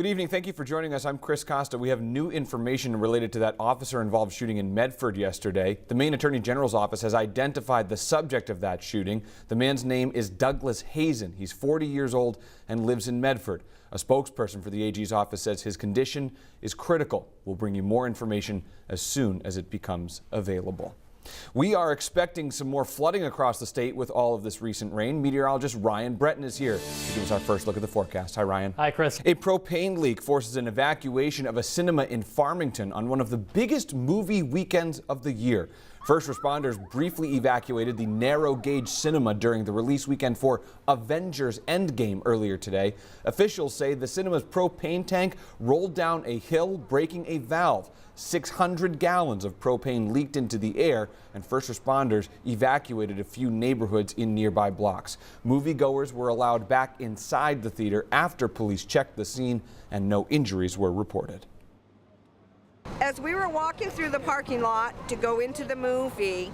evening. Thank you for joining us. I'm Chris Costa. We have new information related to that officer-involved shooting in Medford yesterday. The Maine Attorney General's office has identified the subject of that shooting. The man's name is Douglas Hazen. He's 40 years old and lives in Medford. A spokesperson for the AG's office says his condition is critical. We'll bring you more information as soon as it becomes available. We are expecting some more flooding across the state with all of this recent rain. Meteorologist Ryan Breton is here to give us our first look at the forecast. Hi, Ryan. Hi, Chris. A propane leak forces an evacuation of a cinema in Farmington on one of the biggest movie weekends of the year. First responders briefly evacuated the narrow gauge cinema during the release weekend for Avengers Endgame earlier today. Officials say the cinema's propane tank rolled down a hill, breaking a valve. 600 gallons of propane leaked into the air, and first responders evacuated a few neighborhoods in nearby blocks. Moviegoers were allowed back inside the theater after police checked the scene, and no injuries were reported. As we were walking through the parking lot to go into the movie,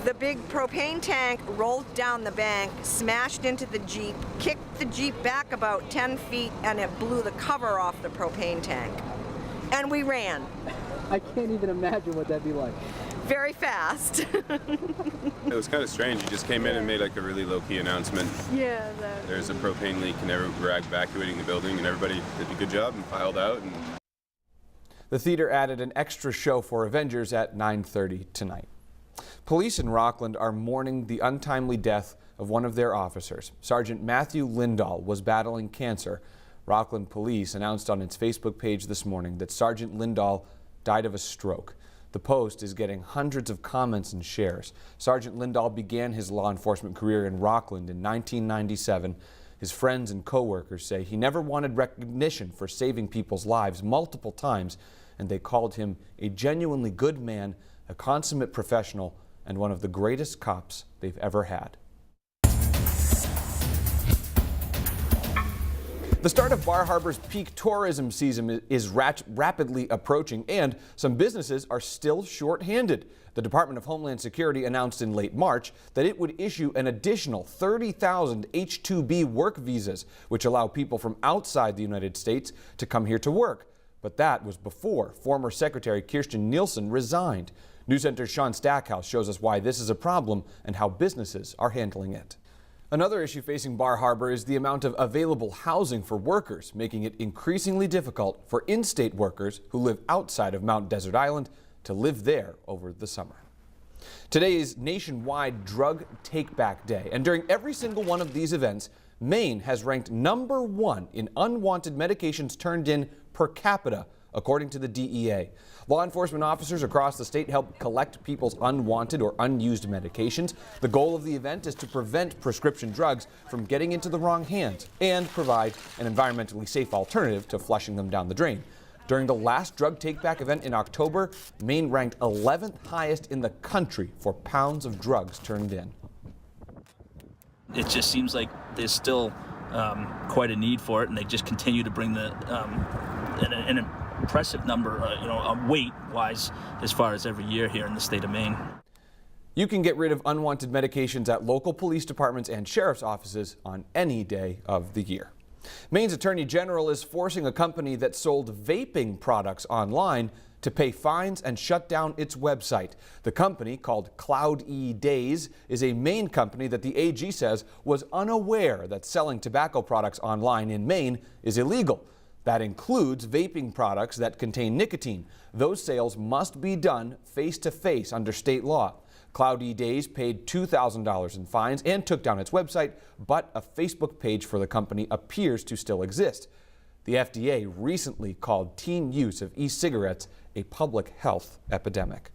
the big propane tank rolled down the bank, smashed into the Jeep, kicked the Jeep back about 10 feet, and it blew the cover off the propane tank. And we ran. I can't even imagine what that'd be like. Very fast. It was kind of strange. You just came in and made like a really low-key announcement. Yeah. There's a propane leak and we're evacuating the building, and everybody did a good job and filed out. The theater added an extra show for Avengers at 9:30 tonight. Police in Rockland are mourning the untimely death of one of their officers. Sergeant Matthew Lindahl was battling cancer. Rockland Police announced on its Facebook page this morning that Sergeant Lindahl died of a stroke. The post is getting hundreds of comments and shares. Sergeant Lindahl began his law enforcement career in Rockland in 1997. His friends and co-workers say he never wanted recognition for saving people's lives multiple times, and they called him a genuinely good man, a consummate professional, and one of the greatest cops they've ever had. The start of Bar Harbor's peak tourism season is rapidly approaching, and some businesses are still short-handed. The Department of Homeland Security announced in late March that it would issue an additional 30,000 H-2B work visas, which allow people from outside the United States to come here to work. But that was before former Secretary Kirstjen Nielsen resigned. News Center's Sean Stackhouse shows us why this is a problem and how businesses are handling it. Another issue facing Bar Harbor is the amount of available housing for workers, making it increasingly difficult for in-state workers who live outside of Mount Desert Island to live there over the summer. Today is nationwide Drug Take-Back Day, and during every single one of these events, Maine has ranked #1 in unwanted medications turned in per capita, according to the DEA. Law enforcement officers across the state help collect people's unwanted or unused medications. The goal of the event is to prevent prescription drugs from getting into the wrong hands and provide an environmentally safe alternative to flushing them down the drain. During the last drug take-back event in October, Maine ranked 11th highest in the country for pounds of drugs turned in. It just seems like there's still quite a need for it, and they just continue to bring an impressive number, weight-wise, as far as every year here in the state of Maine. You can get rid of unwanted medications at local police departments and sheriff's offices on any day of the year. Maine's Attorney General is forcing a company that sold vaping products online to pay fines and shut down its website. The company, called Cloud-E Days, is a Maine company that the AG says was unaware that selling tobacco products online in Maine is illegal. That includes vaping products that contain nicotine. Those sales must be done face-to-face under state law. Cloud-E Days paid $2,000 in fines and took down its website, but a Facebook page for the company appears to still exist. The FDA recently called teen use of e-cigarettes a public health epidemic.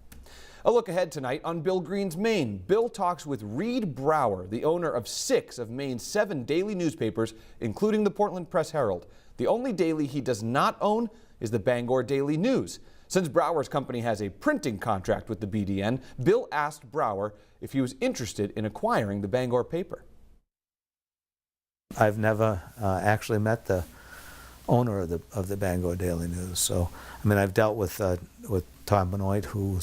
A look ahead tonight on Bill Green's Maine. Bill talks with Reed Brower, the owner of 6 of Maine's 7 daily newspapers, including the Portland Press-Herald. The only daily he does not own is the Bangor Daily News. Since Brower's company has a printing contract with the BDN, Bill asked Brower if he was interested in acquiring the Bangor paper. I've never actually met the owner of the Bangor Daily News, so I mean, I've dealt with Tom Benoit, who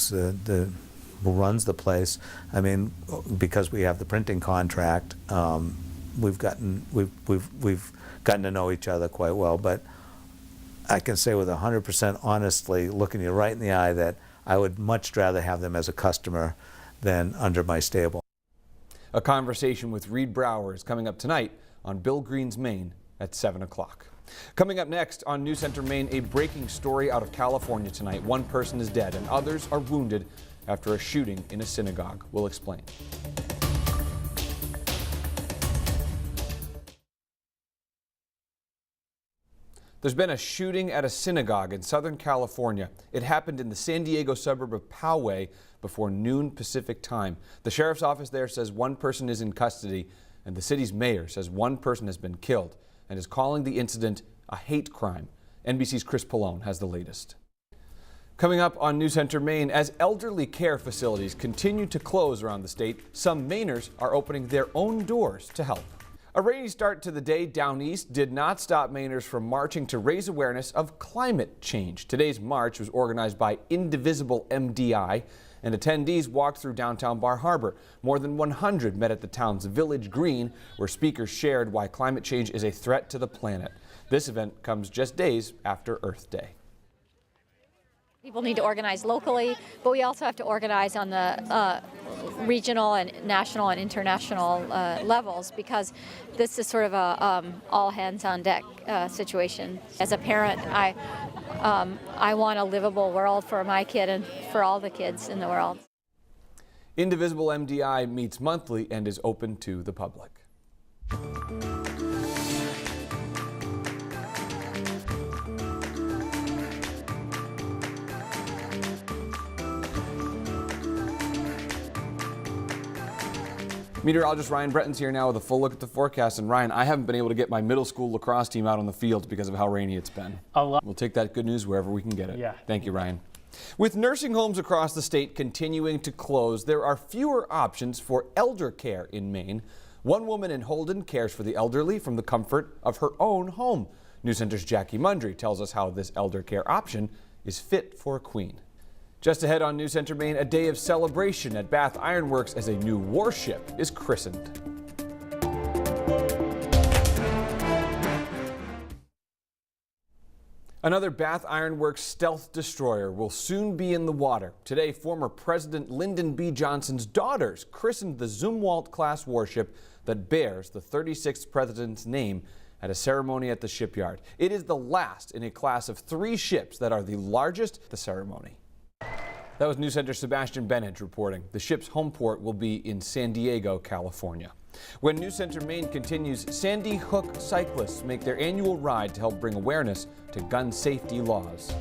runs the place. I mean, because we have the printing contract, we've gotten to know each other quite well. But I can say with 100% honestly, looking you right in the eye, that I would much rather have them as a customer than under my stable. A conversation with Reed Brower is coming up tonight on Bill Green's Maine at 7 o'clock. Coming up next on New Center Maine, a breaking story out of California tonight. One person is dead and others are wounded after a shooting in a synagogue. We'll explain. There's been a shooting at a synagogue in Southern California. It happened in the San Diego suburb of Poway before noon Pacific time. The sheriff's office there says one person is in custody, and the city's mayor says one person has been killed and is calling the incident a hate crime. NBC's Chris Pallone has the latest. Coming up on New Center Maine, as elderly care facilities continue to close around the state, some Mainers are opening their own doors to help. A rainy start to the day down east did not stop Mainers from marching to raise awareness of climate change. Today's march was organized by Indivisible MDI, and attendees walked through downtown Bar Harbor. More than 100 met at the town's Village Green, where speakers shared why climate change is a threat to the planet. This event comes just days after Earth Day. People need to organize locally, but we also have to organize on the regional and national and international levels, because this is sort of a all hands on deck situation. As a parent, I want a livable world for my kid and for all the kids in the world. Indivisible MDI meets monthly and is open to the public. Meteorologist Ryan Bretton's here now with a full look at the forecast. And Ryan, I haven't been able to get my middle school lacrosse team out on the field because of how rainy it's been. We'll take that good news wherever we can get it. Yeah. Thank you, Ryan. With nursing homes across the state continuing to close, there are fewer options for elder care in Maine. One woman in Holden cares for the elderly from the comfort of her own home. News Center's Jackie Mundry tells us how this elder care option is fit for a queen. Just ahead on New Center Maine, a day of celebration at Bath Iron Works as a new warship is christened. Another Bath Iron Works stealth destroyer will soon be in the water. Today, former President Lyndon B. Johnson's daughters christened the Zumwalt-class warship that bears the 36th president's name at a ceremony at the shipyard. It is the last in a class of 3 ships that are the largest at the ceremony. That was News Center's Sebastian Bennett reporting. The ship's home port will be in San Diego, California. When News Center Maine continues, Sandy Hook cyclists make their annual ride to help bring awareness to gun safety laws.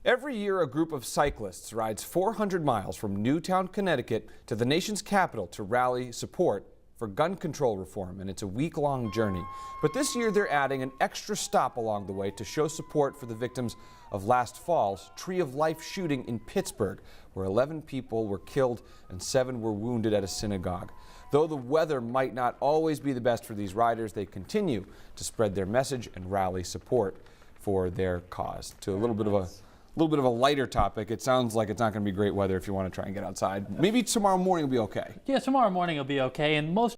Every year, a group of cyclists rides 400 miles from Newtown, Connecticut to the nation's capital to rally support for gun control reform, and it's a week-long journey. But this year they're adding an extra stop along the way to show support for the victims of last fall's Tree of Life shooting in Pittsburgh, where 11 people were killed and 7 were wounded at a synagogue. Though the weather might not always be the best for these riders, they continue to spread their message and rally support for their cause. To a little bit of a lighter topic, it sounds like it's not going to be great weather if you want to try and get outside. Maybe tomorrow morning will be okay. Yeah, tomorrow morning will be okay, and most